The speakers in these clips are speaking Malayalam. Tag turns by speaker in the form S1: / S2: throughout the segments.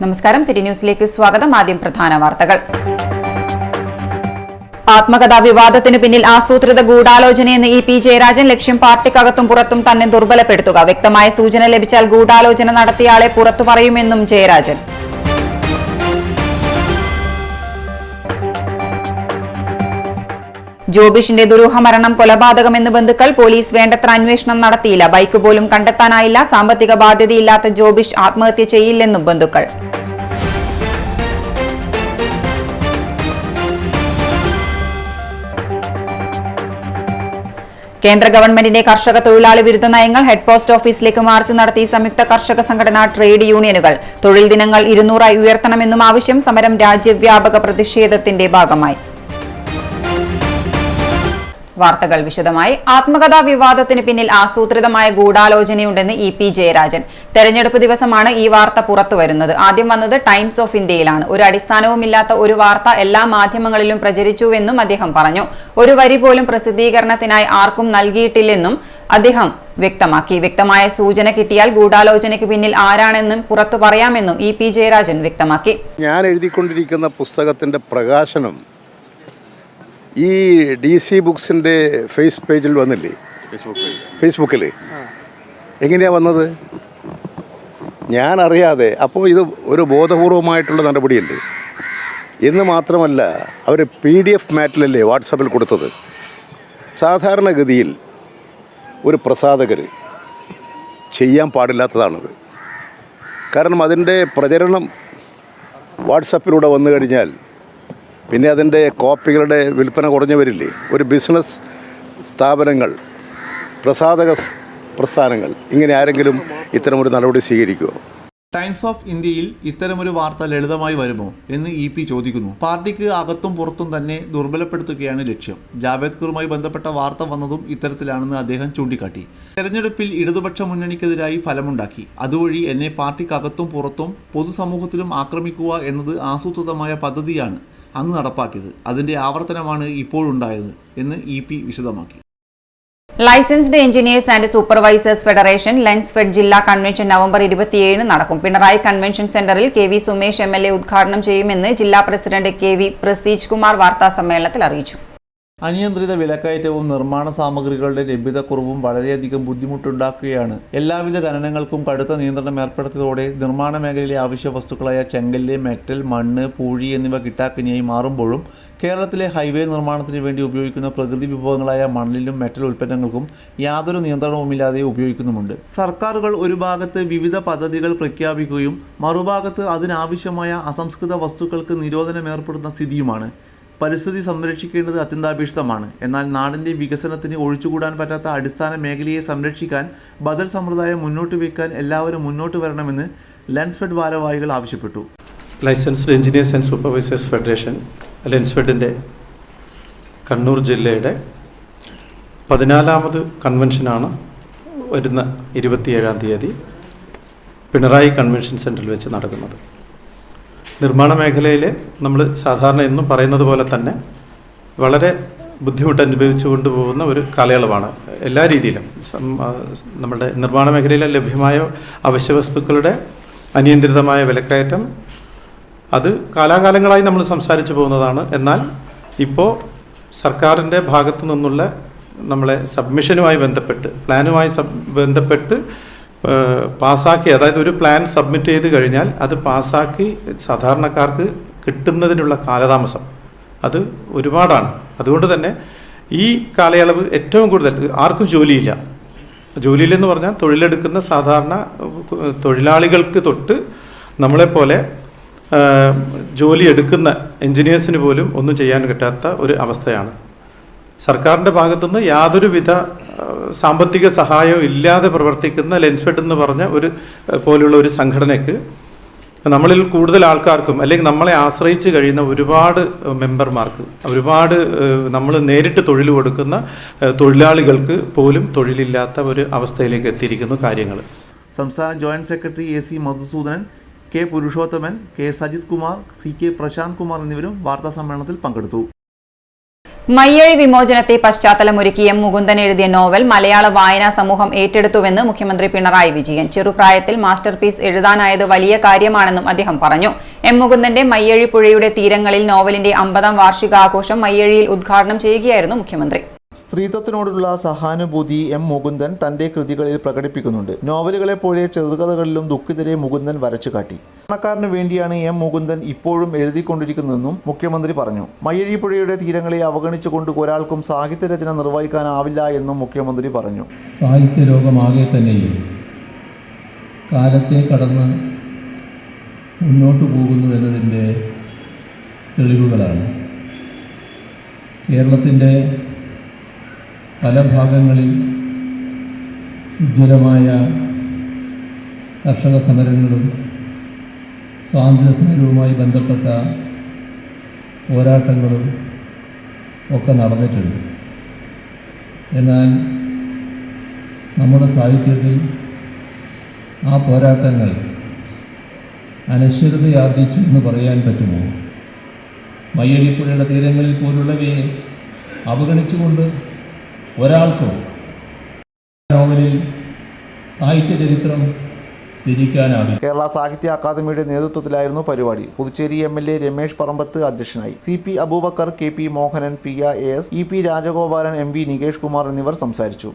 S1: നമസ്കാരം, സിറ്റി ന്യൂസിലേക്ക് സ്വാഗതം. ആദ്യം പ്രധാന വാർത്തകൾ. ആത്മകഥാ വിവാദത്തിന് പിന്നിൽ ആസൂത്രിത ഗൂഢാലോചനയെന്ന് ഇ പി ജയരാജൻ. ലക്ഷ്യം പാർട്ടിക്കകത്തും പുറത്തും തന്നെ ദുർബലപ്പെടുത്തുക. വ്യക്തമായ സൂചന ലഭിച്ചാൽ ഗൂഢാലോചന നടത്തിയയാളെ പുറത്തു പറയുമെന്നും ജയരാജൻ. ജോബിഷിന്റെ ദുരൂഹമരണം കൊലപാതകമെന്ന് ബന്ധുക്കൾ. പോലീസ് വേണ്ടത്ര അന്വേഷണം നടത്തിയില്ല. ബൈക്ക് പോലും കണ്ടെത്താനായില്ല. സാമ്പത്തിക ബാധ്യതയില്ലാത്ത ജോബിഷ് ആത്മഹത്യ ചെയ്യില്ലെന്നും ബന്ധുക്കൾ. കേന്ദ്ര ഗവൺമെന്റിന്റെ കർഷക തൊഴിലാളി വിരുദ്ധ നയങ്ങൾ. ഹെഡ് പോസ്റ്റ് ഓഫീസിലേക്ക് മാർച്ച് നടത്തി സംയുക്ത കർഷക സംഘടന, ട്രേഡ് യൂണിയനുകൾ. തൊഴിൽ ദിനങ്ങൾ 200 ഉയർത്തണമെന്നും ആവശ്യം. സമരം രാജ്യവ്യാപക പ്രതിഷേധത്തിന്റെ ഭാഗമായി. വാർത്തകൾ വിശദമായി. ആത്മകഥാ വിവാദത്തിന് പിന്നിൽ ആസൂത്രിതമായ ഗൂഢാലോചനയുണ്ടെന്ന് ഇ പി ജയരാജൻ. തെരഞ്ഞെടുപ്പ് ദിവസമാണ് ഈ വാർത്ത പുറത്തുവരുന്നത്. ആദ്യം വന്നത് ടൈംസ് ഓഫ് ഇന്ത്യയിലാണ്. ഒരു അടിസ്ഥാനവുമില്ലാത്ത ഒരു വാർത്ത എല്ലാ മാധ്യമങ്ങളിലും പ്രചരിച്ചുവെന്നും അദ്ദേഹം പറഞ്ഞു. ഒരു വരി പോലും പ്രസിദ്ധീകരണത്തിനായി ആർക്കും നൽകിയിട്ടില്ലെന്നും അദ്ദേഹം വ്യക്തമാക്കി. വ്യക്തമായ സൂചന കിട്ടിയാൽ ഗൂഢാലോചനയ്ക്ക് പിന്നിൽ ആരാണെന്നും പുറത്തു പറയാമെന്നും ഇ പി ജയരാജൻ വ്യക്തമാക്കി.
S2: ഞാൻ എഴുതിക്കൊണ്ടിരിക്കുന്ന പുസ്തകത്തിന്റെ പ്രകാശനം ഈ DC ബുക്സിൻ്റെ ഫേസ് പേജിൽ വന്നില്ലേ, ഫേസ്ബുക്കിൽ എങ്ങനെയാണ് വന്നത്? ഞാൻ അറിയാതെ. അപ്പോൾ ഇത് ഒരു ബോധപൂർവമായിട്ടുള്ള നടപടിയല്ലേ എന്ന് മാത്രമല്ല, അവർ PDF മാറ്റിലല്ലേ വാട്സാപ്പിൽ കൊടുത്തത്. സാധാരണഗതിയിൽ ഒരു പ്രസാധകർ ചെയ്യാൻ പാടില്ലാത്തതാണത്. കാരണം അതിൻ്റെ പ്രചരണം വാട്സാപ്പിലൂടെ വന്നു കഴിഞ്ഞാൽ പിന്നെ അതിൻ്റെ കോപ്പികളുടെ വിൽപ്പന കുറഞ്ഞു വരില്ലേ. ഒരു ബിസിനസ് സ്ഥാപനങ്ങൾ, പ്രസാധക പ്രസ്ഥാനങ്ങൾ ഇങ്ങനെ ആരെങ്കിലും ഇത്തരമൊരു നടപടി സ്വീകരിക്കുമോ?
S3: ടൈംസ് ഓഫ് ഇന്ത്യയിൽ ഇത്തരമൊരു വാർത്ത ലളിതമായി വരുമോ എന്ന് ഇ പി ചോദിക്കുന്നു. പാർട്ടിക്ക് അകത്തും പുറത്തും തന്നെ ദുർബലപ്പെടുത്തുകയാണ് ലക്ഷ്യം. ജാവേദ്കറുമായി ബന്ധപ്പെട്ട വാർത്ത വന്നതും ഇത്തരത്തിലാണെന്ന് അദ്ദേഹം ചൂണ്ടിക്കാട്ടി. തെരഞ്ഞെടുപ്പിൽ ഇടതുപക്ഷ മുന്നണിക്കെതിരായി ഫലമുണ്ടാക്കി. അതുവഴി എന്നെ പാർട്ടിക്കകത്തും പുറത്തും പൊതുസമൂഹത്തിലും ആക്രമിക്കുക എന്നത് ആസൂത്രിതമായ പദ്ധതിയാണ് അന്ന് നടപ്പാക്കിയത്. അതിന്റെ ആവർത്തനമാണ് ഇപ്പോഴുണ്ടായത് എന്ന് ഇ പി വിശദമാക്കി.
S1: Licensed engineers and supervisors federation Lensfed ജില്ലാ കൺവെൻഷൻ നവംബർ 27 നടക്കും. പിണറായി കൺവെൻഷൻ സെന്ററിൽ KV സുമേഷ് MLA ഉദ്ഘാടനം ചെയ്യുമെന്ന് ജില്ലാ പ്രസിഡന്റ് KV പ്രസീജ് കുമാർ വാർത്താസമ്മേളനത്തിൽ അറിയിച്ചു.
S3: അനിയന്ത്രിത വിലക്കയറ്റവും നിർമ്മാണ സാമഗ്രികളുടെ ലഭ്യതക്കുറവും വളരെയധികം ബുദ്ധിമുട്ടുണ്ടാക്കുകയാണ്. എല്ലാവിധ ഖനനങ്ങൾക്കും കടുത്ത നിയന്ത്രണം ഏർപ്പെടുത്തിയതോടെ നിർമ്മാണ മേഖലയിലെ ആവശ്യ വസ്തുക്കളായ ചെങ്കല്ല്, മെറ്റൽ, മണ്ണ്, പൂഴി എന്നിവ കിട്ടാക്കനിയായി മാറുമ്പോഴും കേരളത്തിലെ ഹൈവേ നിർമ്മാണത്തിന് വേണ്ടി ഉപയോഗിക്കുന്ന പ്രകൃതി വിഭവങ്ങളായ മണലിലും മെറ്റൽ ഉൽപ്പന്നങ്ങൾക്കും യാതൊരു നിയന്ത്രണവുമില്ലാതെ ഉപയോഗിക്കുന്നുമുണ്ട്. സർക്കാരുകൾ ഒരു ഭാഗത്ത് വിവിധ പദ്ധതികൾ പ്രഖ്യാപിക്കുകയും മറുഭാഗത്ത് അതിനാവശ്യമായ അസംസ്കൃത വസ്തുക്കൾക്ക് നിരോധനം ഏർപ്പെടുന്ന സ്ഥിതിയുമാണ്. പരിസ്ഥിതി സംരക്ഷിക്കേണ്ടത് അത്യന്താപേക്ഷിതമാണ്. എന്നാൽ നാടിൻ്റെ വികസനത്തിന് ഒഴിച്ചുകൂടാൻ പറ്റാത്ത അടിസ്ഥാന മേഖലയെ സംരക്ഷിക്കാൻ ബദൽ സമ്പ്രദായം മുന്നോട്ട് വയ്ക്കാൻ എല്ലാവരും മുന്നോട്ട് വരണമെന്ന് ലെൻസ്ഫെഡ് ഭാരവാഹികൾ ആവശ്യപ്പെട്ടു.
S4: Licensed engineers and supervisors federation ലെൻസ്ഫെഡിൻ്റെ കണ്ണൂർ ജില്ലയുടെ 14ാമത് കൺവെൻഷനാണ് വരുന്ന 27-ാം തീയതി പിണറായി കൺവെൻഷൻ സെൻറ്ററിൽ വെച്ച് നടക്കുന്നത്. നിർമ്മാണ മേഖലയിൽ നമ്മൾ സാധാരണ എന്നും പറയുന്നത് പോലെ തന്നെ വളരെ ബുദ്ധിമുട്ട് അനുഭവിച്ചു കൊണ്ടുപോകുന്ന ഒരു കാലയളവാണ്. എല്ലാ രീതിയിലും നമ്മുടെ നിർമ്മാണ മേഖലയിൽ ലഭ്യമായ അവശ്യവസ്തുക്കളുടെ അനിയന്ത്രിതമായ വിലക്കയറ്റം അത് കാലാകാലങ്ങളായി നമ്മൾ സംസാരിച്ചു പോകുന്നതാണ്. എന്നാൽ ഇപ്പോൾ സർക്കാരിൻ്റെ ഭാഗത്തു നിന്നുള്ള നമ്മളെ സബ്മിഷനുമായി ബന്ധപ്പെട്ട്, പ്ലാനുമായി ബന്ധപ്പെട്ട് പാസ്സാക്കി, അതായത് ഒരു പ്ലാൻ സബ്മിറ്റ് ചെയ്ത് കഴിഞ്ഞാൽ അത് പാസ്സാക്കി സാധാരണക്കാർക്ക് കിട്ടുന്നതിനുള്ള കാലതാമസം അത് ഒരുപാടാണ്. അതുകൊണ്ട് തന്നെ ഈ കാലയളവ് ഏറ്റവും കൂടുതൽ ആർക്കും ജോലിയില്ല. ജോലിയില്ലെന്ന് പറഞ്ഞാൽ തൊഴിലെടുക്കുന്ന സാധാരണ തൊഴിലാളികൾക്ക് തൊട്ട് നമ്മളെപ്പോലെ ജോലി എടുക്കുന്ന എൻജിനീയേഴ്സിന് പോലും ഒന്നും ചെയ്യാൻ പറ്റാത്ത ഒരു അവസ്ഥയാണ്. സർക്കാരിൻ്റെ ഭാഗത്തുനിന്ന് യാതൊരുവിധ സാമ്പത്തിക സഹായവും ഇല്ലാതെ പ്രവർത്തിക്കുന്ന ലെൻസ്ഫെഡ് എന്ന് പറഞ്ഞ പോലുള്ള ഒരു സംഘടനയ്ക്ക് നമ്മളിൽ കൂടുതൽ ആൾക്കാർക്കും, അല്ലെങ്കിൽ നമ്മളെ ആശ്രയിച്ച് കഴിയുന്ന ഒരുപാട് മെമ്പർമാർക്ക്, ഒരുപാട് നമ്മൾ നേരിട്ട് തൊഴിൽ കൊടുക്കുന്ന തൊഴിലാളികൾക്ക് പോലും തൊഴിലില്ലാത്ത ഒരു അവസ്ഥയിലേക്ക് എത്തിയിരിക്കുന്നു കാര്യങ്ങൾ.
S3: സംസ്ഥാന joint secretary AC Madhusudanan, K Purushothaman, K Sajith Kumar, CK Prasanth Kumar എന്നിവരും വാർത്താ സമ്മേളനത്തിൽ പങ്കെടുത്തു.
S1: മയ്യഴി വിമോചനത്തെ പശ്ചാത്തലമൊരുക്കി എം മുകുന്ദൻ എഴുതിയ നോവൽ മലയാള വായനാ സമൂഹം ഏറ്റെടുത്തുവെന്ന് മുഖ്യമന്ത്രി പിണറായി വിജയൻ. ചെറുപ്രായത്തിൽ മാസ്റ്റർപീസ് എഴുതാനായത് വലിയ കാര്യമാണെന്നും അദ്ദേഹം പറഞ്ഞു. എം മുകുന്ദന്റെ മയ്യഴി പുഴയുടെ തീരങ്ങളിൽ നോവലിന്റെ 50ാം വാർഷികാഘോഷം മയ്യഴിയിൽ ഉദ്ഘാടനം ചെയ്യുകയായിരുന്നു മുഖ്യമന്ത്രി.
S3: സ്ത്രീത്വത്തിനോടുള്ള സഹാനുഭൂതി എം മുകുന്ദൻ തൻ്റെ കൃതികളിൽ പ്രകടിപ്പിക്കുന്നുണ്ട്. നോവലുകളെ പോലെ ചെറുകഥകളിലും ദുഃഖിതരെ മുകുന്ദൻ വരച്ചു കാട്ടി. പണക്കാരന് വേണ്ടിയാണ് എം മുകുന്ദൻ ഇപ്പോഴും എഴുതിക്കൊണ്ടിരിക്കുന്നതെന്നും മുഖ്യമന്ത്രി പറഞ്ഞു. മയ്യഴി പുഴയുടെ തീരങ്ങളെ അവഗണിച്ചുകൊണ്ട് ഒരാൾക്കും സാഹിത്യരചന നിർവഹിക്കാനാവില്ല എന്നും മുഖ്യമന്ത്രി പറഞ്ഞു.
S5: സാഹിത്യലോകമാകെ തന്നെയും കാലത്തെ കടന്ന് മുന്നോട്ട് പോകുന്നു എന്നതിൻ്റെ തെളിവുകളാണ്. കേരളത്തിൻ്റെ പല ഭാഗങ്ങളിൽ ഉജ്ജ്വലമായ കർഷക സമരങ്ങളും സ്വാതന്ത്ര്യ സമരവുമായി ബന്ധപ്പെട്ട പോരാട്ടങ്ങളും ഒക്കെ നടന്നിട്ടുണ്ട്. എന്നാൽ നമ്മുടെ സാഹിത്യത്തിൽ ആ പോരാട്ടങ്ങൾ അനശ്വരതയാർജിച്ചു എന്ന് പറയാൻ പറ്റുമോ? മയ്യഴിപ്പുഴയുടെ തീരങ്ങളിൽ പോലുള്ളവയെ അവഗണിച്ചുകൊണ്ട് ഒരാൾക്കും നോവലിൽ സാഹിത്യ ചരിത്രം രചിക്കാനാവില്ല.
S3: കേരള സാഹിത്യ അക്കാദമിയുടെ നേതൃത്വത്തിലായിരുന്നു പരിപാടി. പുതുച്ചേരി MLA രമേശ് പറമ്പത്ത് അധ്യക്ഷനായി. CP അബൂബക്കർ, KP മോഹനൻ, പ്രിയ AS, EP Rajagopalan, MV Nikesh Kumar എന്നിവർ സംസാരിച്ചു.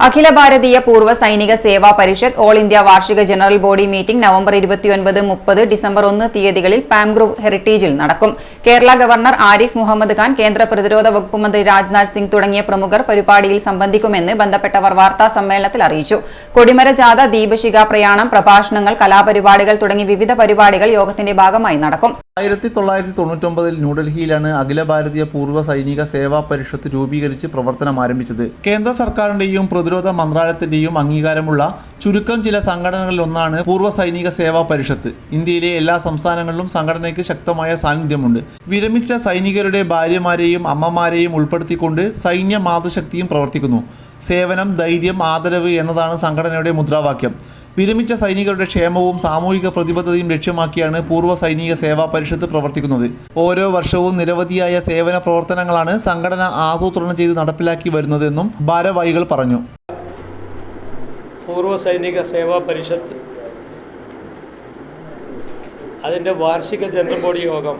S1: അഖില ഭാരതീയ പൂർവ്വ സൈനിക സേവാ പരിഷത്ത് ഓൾ ഇന്ത്യ വാർഷിക general body meeting November 29, 30, December 1 തീയതികളിൽ പാംഗ്രൂവ് ഹെറിറ്റേജിൽ നടക്കും. കേരള ഗവർണർ ആരിഫ് മുഹമ്മദ് ഖാൻ, കേന്ദ്ര പ്രതിരോധ വകുപ്പ് മന്ത്രി രാജ്നാഥ് സിംഗ് തുടങ്ങിയ പ്രമുഖർ പരിപാടിയിൽ സംബന്ധിക്കുമെന്ന് ബന്ധപ്പെട്ടവർ വാർത്താ സമ്മേളനത്തിൽ അറിയിച്ചു. കൊടിമര ജാഥ, ദീപശിഖ പ്രയാണം, പ്രഭാഷണങ്ങൾ, കലാപരിപാടികൾ തുടങ്ങി വിവിധ പരിപാടികൾ യോഗത്തിന്റെ ഭാഗമായി നടക്കും.
S3: 1999 ന്യൂഡൽഹിയിലാണ് അഖില ഭാരതീയ പൂർവ്വ സൈനിക സേവാ പരിഷത്ത് രൂപീകരിച്ച് പ്രവർത്തനം ആരംഭിച്ചത്. കേന്ദ്ര സർക്കാരിന്റെയും പ്രതിരോധ മന്ത്രാലയത്തിന്റെയും അംഗീകാരമുള്ള ചുരുക്കം ചില സംഘടനകളിൽ ഒന്നാണ് പൂർവ്വ സൈനിക സേവാ പരിഷത്ത്. ഇന്ത്യയിലെ എല്ലാ സംസ്ഥാനങ്ങളിലും സംഘടനയ്ക്ക് ശക്തമായ സാന്നിധ്യമുണ്ട്. വിരമിച്ച സൈനികരുടെ ഭാര്യമാരെയും അമ്മമാരെയും ഉൾപ്പെടുത്തിക്കൊണ്ട് സൈന്യ മാതൃശക്തിയും പ്രവർത്തിക്കുന്നു. സേവനം, ധൈര്യം, ആദരവ് എന്നതാണ് സംഘടനയുടെ മുദ്രാവാക്യം. വിരമിച്ച സൈനികരുടെ ക്ഷേമവും സാമൂഹിക പ്രതിബദ്ധതയും ലക്ഷ്യമാക്കിയാണ് പൂർവ്വ സൈനിക സേവാ പരിഷത്ത് പ്രവർത്തിക്കുന്നത്. ഓരോ വർഷവും നിരവധിയായ സേവന പ്രവർത്തനങ്ങളാണ് സംഘടന ആസൂത്രണം ചെയ്ത് നടപ്പിലാക്കി വരുന്നതെന്നും ഭാരവാഹികൾ പറഞ്ഞു.
S6: പൂർവ്വ സൈനിക സേവാ പരിഷത്ത് അതിൻ്റെ വാർഷിക ജനറൽ ബോഡി യോഗം,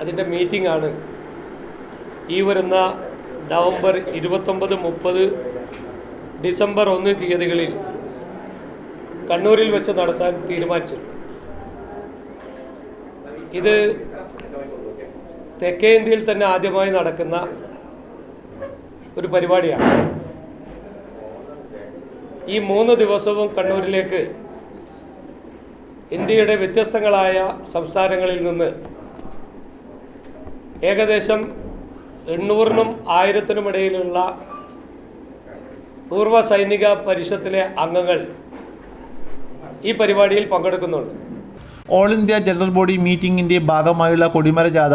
S6: അതിൻ്റെ മീറ്റിംഗ് ആണ് ഈ വരുന്ന നവംബർ 29, 30, ഡിസംബർ 1 തീയതികളിൽ കണ്ണൂരിൽ വെച്ച് നടത്താൻ തീരുമാനിച്ചു. ഇത് തെക്കേ ഇന്ത്യയിൽ തന്നെ ആദ്യമായി നടക്കുന്ന ഒരു പരിപാടിയാണ്. ഈ 3 ദിവസവും കണ്ണൂരിലേക്ക് ഇന്ത്യയുടെ വ്യത്യസ്തങ്ങളായ സംസ്ഥാനങ്ങളിൽ നിന്ന് ഏകദേശം 800-നും 1000-നും ഇടയിലുള്ള പൂർവ്വ സൈനിക പരിഷത്തിലെ അംഗങ്ങൾ ഈ പരിപാടിയിൽ പങ്കെടുക്കുന്നുണ്ട്.
S3: ഓൾ ഇന്ത്യ ജനറൽ ബോഡി മീറ്റിംഗിന്റെ ഭാഗമായുള്ള കൊടിമര ജാഥ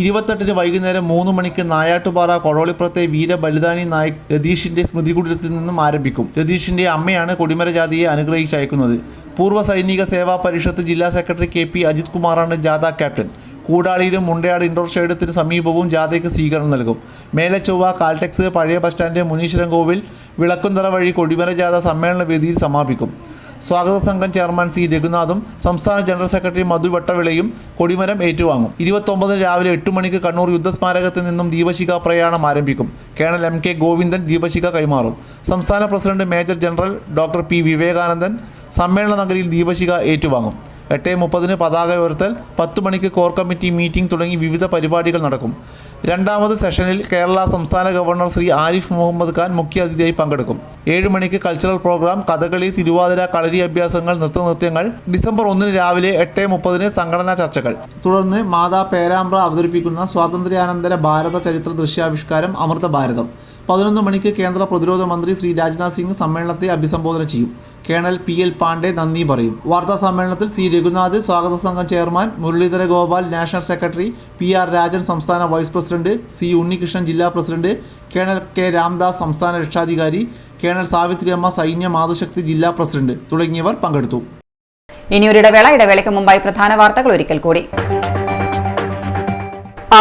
S3: 28-ന് വൈകുന്നേരം 3 മണിക്ക് നായാട്ടുപാറ കൊടോളിപ്പുറത്തെ വീരബലിദാനി നായക് രതീഷിന്റെ സ്മൃതികുടീരത്തിൽ നിന്നും ആരംഭിക്കും. രതീഷിന്റെ അമ്മയാണ് കൊടിമര ജാഥയെ അനുഗ്രഹിച്ചയക്കുന്നത്. പൂർവ്വ സൈനിക സേവാ പരിഷത്ത് ജില്ലാ സെക്രട്ടറി KP അജിത് കുമാറാണ് ജാഥ ക്യാപ്റ്റൻ. കൂടാളിയിലും മുണ്ടയാട് ഇൻഡോർ സ്റ്റേഡിയത്തിന് സമീപവും ജാഥയ്ക്ക് സ്വീകരണം നൽകും. മേലച്ചൊവ്വ, കാൽടെക്സ്, പഴയ ബസ് സ്റ്റാൻഡ്, മുനീശ്വരൻ കോവിൽ, വിളക്കുന്തറ വഴി കൊടിമര ജാഥ സമ്മേളന വേദിയിൽ സമാപിക്കും. സ്വാഗത സംഘം ചെയർമാൻ C രഘുനാഥും സംസ്ഥാന ജനറൽ സെക്രട്ടറി മധു വട്ടവിളയും കൊടിമരം ഏറ്റുവാങ്ങും. 29 രാവിലെ 8 മണിക്ക് കണ്ണൂർ യുദ്ധസ്മാരകത്തിൽ നിന്നും ദീപശിഖ പ്രയാണം ആരംഭിക്കും. കേണൽ MK ഗോവിന്ദൻ ദീപശിഖ കൈമാറും. സംസ്ഥാന president major general doctor P വിവേകാനന്ദൻ സമ്മേളന നഗരിയിൽ ദീപശിഖ ഏറ്റുവാങ്ങും. 8:30 പതാക ഉയർത്തൽ, 10 മണിക്ക് കോർ കമ്മിറ്റി മീറ്റിംഗ് തുടങ്ങി വിവിധ പരിപാടികൾ നടക്കും. രണ്ടാമത് സെഷനിൽ കേരള സംസ്ഥാന ഗവർണർ ശ്രീ ആരിഫ് മുഹമ്മദ് ഖാൻ മുഖ്യ അതിഥിയായി പങ്കെടുക്കും. 7 മണിക്ക് കൾച്ചറൽ പ്രോഗ്രാം, കഥകളി, തിരുവാതിര, കളരി അഭ്യാസങ്ങൾ, നൃത്തനൃത്യങ്ങൾ. ഡിസംബർ 1 രാവിലെ 8:30 സംഘടനാ ചർച്ചകൾ. തുടർന്ന് മാതാ പേരാമ്പ്ര അവതരിപ്പിക്കുന്ന സ്വാതന്ത്ര്യാനന്തര ഭാരത ചരിത്ര ദൃശ്യാവിഷ്കാരം അമൃത ഭാരതം. 11 മണിക്ക് കേന്ദ്ര പ്രതിരോധ മന്ത്രി ശ്രീ രാജ്നാഥ് സിംഗ് സമ്മേളനത്തെ അഭിസംബോധന ചെയ്യും. കേണൽ PL പാണ്ഡെ നന്ദി പറയും. വാർത്താ സമ്മേളനത്തിൽ C രഘുനാഥ്, സ്വാഗത സംഘം chairman Muralidhara Gopal, national secretary PR Rajan, സംസ്ഥാന വൈസ് പ്രസിഡന്റ് C ഉണ്ണികൃഷ്ണൻ, ജില്ലാ പ്രസിഡന്റ് കേണൽ K രാംദാസ്, സംസ്ഥാന രക്ഷാധികാരി കേണൽ സാവിത്രിയമ്മ, സൈന്യ മാതൃശക്തി ജില്ലാ പ്രസിഡന്റ് തുടങ്ങിയവർ പങ്കെടുത്തു.
S1: ഇനിയൊരിടവേള. ഇടവേളയ്ക്ക് മുമ്പായി പ്രധാന വാർത്തകൾ ഒരിക്കൽ കൂടി.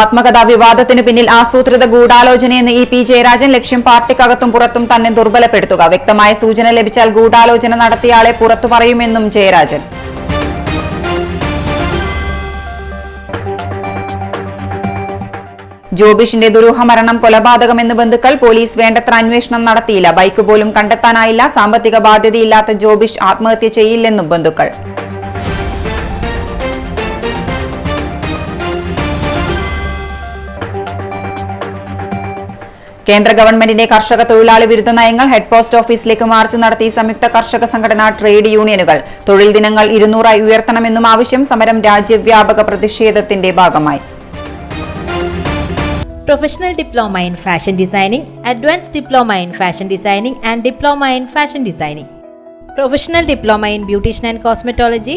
S1: ആത്മകഥാ വിവാദത്തിന് പിന്നിൽ ആസൂത്രിത ഗൂഢാലോചനയെന്ന് ഇ.പി. ജയരാജൻ. ലക്ഷ്യം പാർട്ടിക്കകത്തും പുറത്തും തന്നെ ദുർബലപ്പെടുത്തുക. വ്യക്തമായ സൂചന ലഭിച്ചാൽ ഗൂഢാലോചന നടത്തിയയാളെ പുറത്തു പറയുമെന്നും ജയരാജൻ. ജോബിഷിന്റെ ദുരൂഹമരണം കൊലപാതകമെന്ന് ബന്ധുക്കൾ. പോലീസ് വേണ്ടത്ര അന്വേഷണം നടത്തിയില്ല. ബൈക്ക് പോലും കണ്ടെത്താനായില്ല. സാമ്പത്തിക ബാധ്യതയില്ലാത്ത ജോബിഷ് ആത്മഹത്യ ചെയ്യില്ലെന്നും ബന്ധുക്കൾ. കേന്ദ്ര ഗവൺമെന്റിന്റെ കർഷക തൊഴിലാളി വിരുദ്ധ നയങ്ങൾ. ഹെഡ് പോസ്റ്റ് ഓഫീസിലേക്ക് മാർച്ച് നടത്തി സംയുക്ത കർഷക സംഘടന, ട്രേഡ് യൂണിയനുകൾ. തൊഴിൽ ദിനങ്ങൾ 200 ഉയർത്തണമെന്നും ആവശ്യം. സമരം രാജ്യവ്യാപക പ്രതിഷേധത്തിന്റെ ഭാഗമായി.
S7: Professional Diploma in Fashion Designing, Advanced Diploma in Fashion Designing and Diploma in Fashion Designing. Professional Diploma in Beautician and Cosmetology,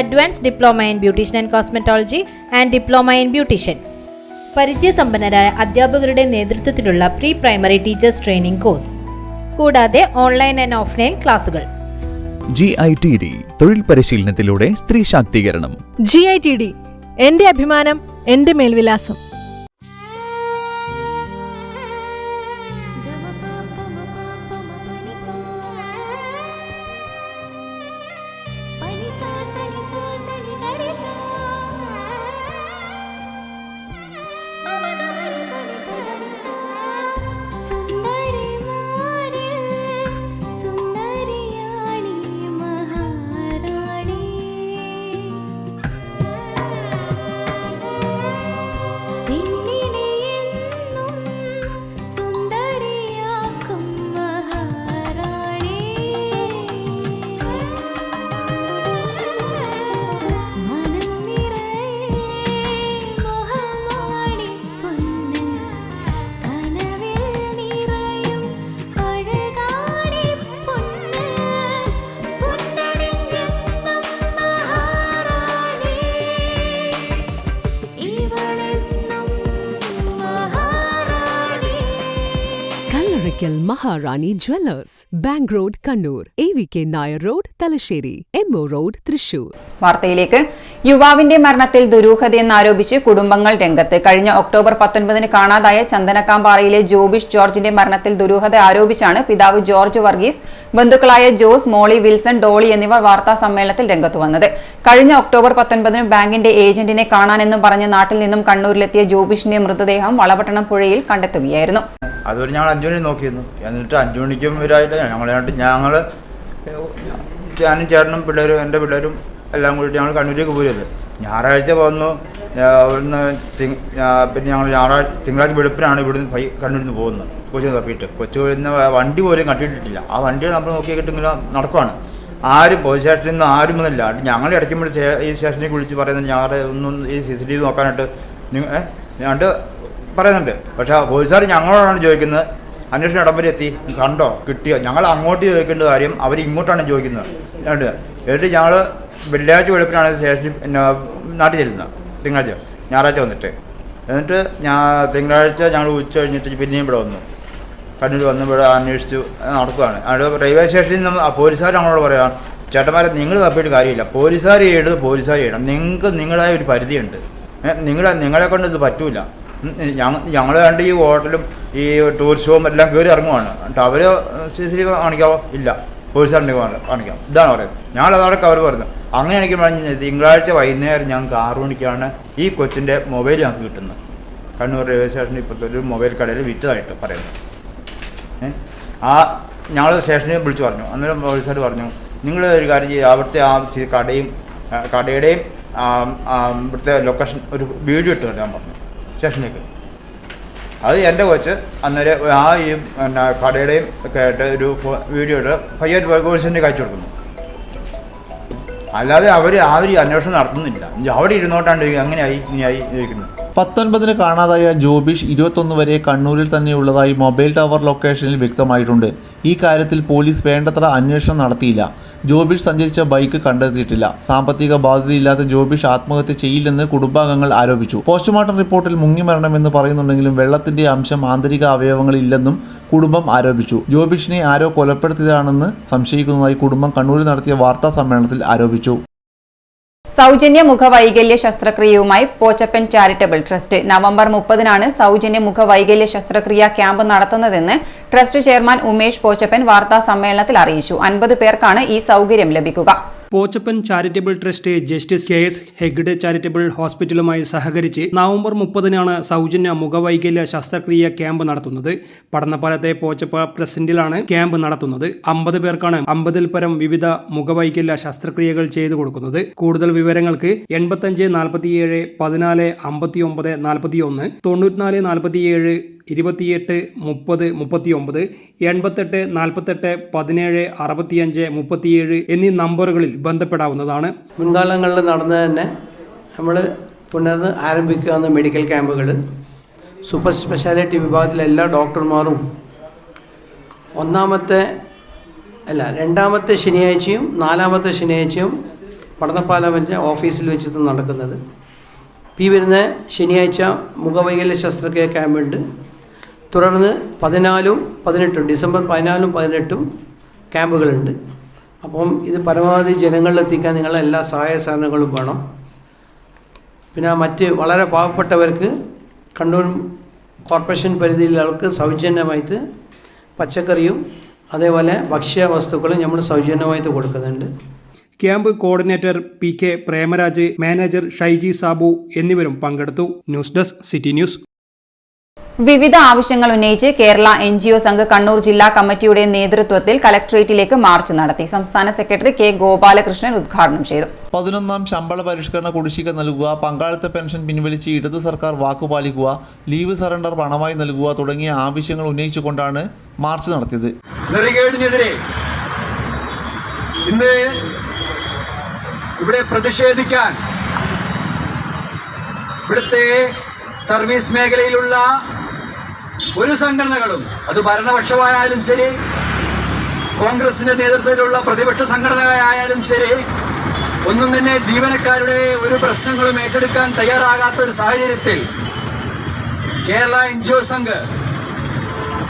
S7: Advanced Diploma in Beautician and Cosmetology and Diploma in Beautician. പരിചയസമ്പന്നരായ അധ്യാപകരുടെ നേതൃത്വത്തിലുള്ള pre primary teachers training course, കൂടാതെ ഓൺലൈൻ ആൻഡ് ഓഫ്ലൈൻ ക്ലാസുകൾ.
S8: GITD തൊഴിൽ പരിശീലനത്തിലൂടെ സ്ത്രീ ശാക്തീകരണം.
S9: GITD എന്റെ അഭിമാനം, എന്റെ മേൽവിലാസം.
S10: Maharani jewellers, bank road Kannur, AVK Nair road Thalassery, MO road Thrissur.
S1: വാർത്തയിലേക്ക്. യുവാവിന്റെ മരണത്തിൽ ദുരൂഹതയെന്നാരോപിച്ച് കുടുംബങ്ങൾ രംഗത്ത്. കഴിഞ്ഞ ഒക്ടോബർ 19 കാണാതായ ചന്ദനക്കാമ്പാറയിലെ ജോബിഷ് ജോർജിന്റെ മരണത്തിൽ ദുരൂഹത ആരോപിച്ചാണ് പിതാവ് ജോർജ് വർഗീസ്, ബന്ധുക്കളായ ജോസ്, മോളി, വിൽസൺ, ഡോളി എന്നിവർ വാർത്താ സമ്മേളനത്തിൽ രംഗത്ത് വന്നത്. കഴിഞ്ഞ ഒക്ടോബർ 19 ബാങ്കിന്റെ ഏജന്റിനെ കാണാനെന്നും പറഞ്ഞ് നാട്ടിൽ നിന്നും കണ്ണൂരിലെത്തിയ ജോബിഷിന്റെ മൃതദേഹം വളപട്ടണം പുഴയിൽ കണ്ടെത്തുകയായിരുന്നു.
S11: അതുവരെ ഞങ്ങൾ 5 മണി നോക്കിയിരുന്നു. എന്നിട്ട് 5 മണിക്കും ഇവരായിട്ട് ഞങ്ങൾ ഞാനും ചേട്ടനും പിള്ളേരും എൻ്റെ പിള്ളേരും എല്ലാം കൂടിയിട്ട് ഞങ്ങൾ കണ്ണൂരേക്ക് പോയത്. ഞായറാഴ്ച വന്നു. അവിടുന്ന് പിന്നെ ഞങ്ങൾ തിങ്കളാഴ്ച വെളുപ്പിനാണ് ഇവിടുന്ന് കണ്ണൂരിൽ നിന്ന് പോകുന്നത്. കൊച്ചു തപ്പിയിട്ട് കൊച്ചു വരുന്ന വണ്ടി പോലും കണ്ടിട്ടിട്ടില്ല. ആ വണ്ടി നമ്മൾ നോക്കിയിട്ട് ഇങ്ങനെ നടക്കുവാണ്. ആരും പോലീസ് സ്റ്റേഷനിൽ നിന്ന് ആരും വന്നില്ല. ഞങ്ങൾ ഇടയ്ക്കുമ്പോൾ ഈ സ്റ്റേഷനിൽ വിളിച്ച് പറയുന്നത് ഞങ്ങളുടെ ഒന്നും ഈ CCTV നോക്കാനായിട്ട് ഞാണ്ട് പറയുന്നുണ്ട്. പക്ഷേ പോലീസുകാർ ഞങ്ങളോടാണ് ചോദിക്കുന്നത്, അന്വേഷണം ഇടം വരെ എത്തി, കണ്ടോ, കിട്ടിയോ? ഞങ്ങൾ അങ്ങോട്ട് ചോദിക്കേണ്ട കാര്യം അവർ ഇങ്ങോട്ടാണ് ചോദിക്കുന്നത്. എന്നിട്ട് ഞങ്ങൾ വെള്ളിയാഴ്ച വെളുപ്പിനാണ് സ്റ്റേഷനിൽ നാട്ടിൽ ചെല്ലുന്നത്. തിങ്കളാഴ്ച ഞായറാഴ്ച വന്നിട്ട് എന്നിട്ട് തിങ്കളാഴ്ച ഞങ്ങൾ ഉച്ച കഴിഞ്ഞിട്ട് പിന്നെയും ഇവിടെ വന്നു. കണ്ണൂർ വന്ന് ഇവിടെ അന്വേഷിച്ചു നടക്കുകയാണ്. അവിടെ റെയിൽവേ സ്റ്റേഷനിൽ നിന്ന് പോലീസുകാർ ഞങ്ങളോട് പറയാം, ചേട്ടന്മാരെ നിങ്ങൾ തപ്പിയിട്ട് കാര്യമില്ല, പോലീസുകാർ ചെയ്യണം, നിങ്ങൾക്ക് നിങ്ങളായ ഒരു പരിധിയുണ്ട്, നിങ്ങളെ കൊണ്ട് ഇത് പറ്റൂല. ഞങ്ങൾ കണ്ട് ഈ ഹോട്ടലും ഈ ടൂറിസ്റ്റ് ഹോം എല്ലാം കയറി ഇറങ്ങുവാണ്. എന്നിട്ട് അവർ CCTV കാണിക്കാവോ? ഇല്ല, പോലീസുകാരുടെ കാണിക്കാം. ഇതാണ് പറയുന്നത്. ഞങ്ങളതവിടെ അവർ പറഞ്ഞു. അങ്ങനെ എനിക്ക് പറഞ്ഞ് തിങ്കളാഴ്ച വൈകുന്നേരം ഞങ്ങൾക്ക് 6 മണിക്കാണ് ഈ കൊച്ചിൻ്റെ മൊബൈൽ ഞങ്ങൾക്ക് കിട്ടുന്നത്. കണ്ണൂർ റെയിൽവേ സ്റ്റേഷനിൽ ഇപ്പോഴത്തെ ഒരു മൊബൈൽ കടയിൽ വിറ്റതായിട്ട് പറയുന്നത്. ഞങ്ങൾ സ്റ്റേഷനിൽ വിളിച്ച് പറഞ്ഞു. അന്നേരം പോലീസുകാർ പറഞ്ഞു, നിങ്ങൾ ഒരു കാര്യം ചെയ്യുക, അവിടുത്തെ കടയുടെയും ഇവിടുത്തെ ലൊക്കേഷൻ ഒരു വീഡിയോ ഇട്ട് തരാൻ പറഞ്ഞു സ്റ്റേഷനിലേക്ക്. അത് എൻ്റെ കൊച്ച് അന്നേരം ഈ കടയുടെയും ഒക്കെ ആയിട്ട് ഒരു വീഡിയോ ഇട്ട് പയ്യൊരു പോലീസിൻ്റെ കാഴ്ച കൊടുക്കുന്നു. അല്ലാതെ അവർ ആരും അന്വേഷണം നടത്തുന്നില്ല. അവിടെ ഇരുന്നോട്ടാണ്ട് അങ്ങനെയായി ഇങ്ങനെയായി ചോദിക്കുന്നത്.
S3: 19 കാണാതായ ജോബിഷ് 21 വരെ കണ്ണൂരിൽ തന്നെയുള്ളതായി മൊബൈൽ ടവർ ലൊക്കേഷനിൽ വ്യക്തമായിട്ടുണ്ട്. ഈ കാര്യത്തിൽ പോലീസ് വേണ്ടത്ര അന്വേഷണം നടത്തിയില്ല. ജോബിഷ് സഞ്ചരിച്ച ബൈക്ക് കണ്ടെത്തിയിട്ടില്ല. സാമ്പത്തിക ബാധ്യതയില്ലാത്ത ജോബിഷ് ആത്മഹത്യ ചെയ്യില്ലെന്ന് കുടുംബാംഗങ്ങൾ ആരോപിച്ചു. പോസ്റ്റ്മോർട്ടം റിപ്പോർട്ടിൽ മുങ്ങിമരണമെന്ന് പറയുന്നുണ്ടെങ്കിലും വെള്ളത്തിന്റെ അംശം ആന്തരിക അവയവങ്ങളിൽ ഇല്ലെന്നും കുടുംബം ആരോപിച്ചു. ജോബിഷിനെ ആരോ കൊലപ്പെടുത്തിയതാണെന്ന് സംശയിക്കുന്നതായി കുടുംബം കണ്ണൂരിൽ നടത്തിയ വാർത്താ സമ്മേളനത്തിൽ ആരോപിച്ചു.
S1: സൗജന്യ മുഖവൈകല്യ ശസ്ത്രക്രിയയുമായി പോച്ചപ്പൻ ചാരിറ്റബിൾ ട്രസ്റ്റ് നവംബർ 30-നാണ് സൗജന്യ മുഖവൈകല്യ ശസ്ത്രക്രിയ ക്യാമ്പ് നടത്തുന്നതെന്ന് ട്രസ്റ്റ് ചെയർമാൻ ഉമേഷ് പോച്ചപ്പൻ വാർത്താ സമ്മേളനത്തിൽ അറിയിച്ചു. 50 പേർക്കാണ് ഈ സൗകര്യം ലഭിക്കുക.
S12: Pochappan charitable trust justice KS Hegde charitable ഹോസ്പിറ്റലുമായി സഹകരിച്ച് നവംബർ 30-നാണ് സൗജന്യ മുഖവൈകല്യ ശസ്ത്രക്രിയ ക്യാമ്പ് നടത്തുന്നത്. പടന്നപ്പാലത്തെ പോച്ചപ്പ പ്രസിഡന്റിലാണ് ക്യാമ്പ് നടത്തുന്നത്. 50 പേർക്കാണ് 50-ൽ പരം വിവിധ മുഖവൈകല്യ ശസ്ത്രക്രിയകൾ ചെയ്തു കൊടുക്കുന്നത്. കൂടുതൽ വിവരങ്ങൾക്ക് 85 47 14 59 41 94 47 28 30 39 88 48 17 65 37 എന്നീ നമ്പറുകളിൽ ബന്ധപ്പെടാവുന്നതാണ്.
S13: മുൻകാലങ്ങളിൽ നടന്ന് തന്നെ നമ്മൾ പുനർന്ന് ആരംഭിക്കുന്ന മെഡിക്കൽ ക്യാമ്പുകൾ സൂപ്പർ സ്പെഷ്യാലിറ്റി വിഭാഗത്തിലെ എല്ലാ ഡോക്ടർമാരും രണ്ടാമത്തെ ശനിയാഴ്ചയും 4-ാമത്തെ ശനിയാഴ്ചയും പടന്നപ്പാലമിൻ്റെ ഓഫീസിൽ വെച്ചിട്ട് നടക്കുന്നത്. വരുന്ന ശനിയാഴ്ച മുഖവൈകല്യ ശസ്ത്രക്രിയ ക്യാമ്പുണ്ട്. തുടർന്ന് 14-ഉം 18-ഉം ഡിസംബർ 14-ഉം 18-ഉം ക്യാമ്പുകളുണ്ട്. അപ്പം ഇത് പരമാവധി ജനങ്ങളിലെത്തിക്കാൻ നിങ്ങളെ എല്ലാ സഹായ സഹകരണങ്ങളും വേണം. പിന്നെ മറ്റ് വളരെ പാവപ്പെട്ടവർക്ക് കണ്ണൂർ കോർപ്പറേഷൻ പരിധിയിലുള്ളവർക്ക് സൗജന്യമായിട്ട് പച്ചക്കറിയും അതേപോലെ ഭക്ഷ്യവസ്തുക്കളും നമ്മൾ സൗജന്യമായിട്ട് കൊടുക്കുന്നുണ്ട്.
S12: Camp coordinator PK Premaraj, manager Shaiji Sabu എന്നിവരും പങ്കെടുത്തു. News desk city news.
S1: വിവിധ ആവശ്യങ്ങൾ ഉന്നയിച്ച് കേരള NGO സംഘ് കണ്ണൂർ ജില്ലാ കമ്മിറ്റിയുടെ നേതൃത്വത്തിൽ കലക്ട്രേറ്റിലേക്ക് മാർച്ച് നടത്തി. സംസ്ഥാന സെക്രട്ടറി K ഗോപാലകൃഷ്ണൻ ഉദ്ഘാടനം ചെയ്തു.
S3: 11-ാം ശമ്പള പരിഷ്കരണ കുടിശ്ശിക നൽകുക, പങ്കാളിത്ത പെൻഷൻ പിൻവലിച്ച് ഇടതു സർക്കാർ വാക്കുപാലിക്കുക, ലീവ് സറണ്ടർ പണമായി നൽകുക തുടങ്ങിയ ആവശ്യങ്ങൾ ഉന്നയിച്ചുകൊണ്ടാണ് മാർച്ച് നടത്തിയത്.
S2: നെറികേടിനെതിരെ ഇന്ന് ഇവിടെ പ്രതിഷേധിക്കാൻ ഇവിടുത്തെ സർവീസ് മേഖലയിലുള്ള ഒരു സംഘടനകളും, അത് ഭരണപക്ഷമായാലും ശരി, കോൺഗ്രസിന്റെ നേതൃത്വത്തിലുള്ള പ്രതിപക്ഷ സംഘടനയായാലും ശരി, ഒന്നും തന്നെ ജീവനക്കാരുടെ ഒരു പ്രശ്നങ്ങളും ഏറ്റെടുക്കാൻ തയ്യാറാകാത്ത ഒരു സാഹചര്യത്തിൽ കേരള NGO സംഘ്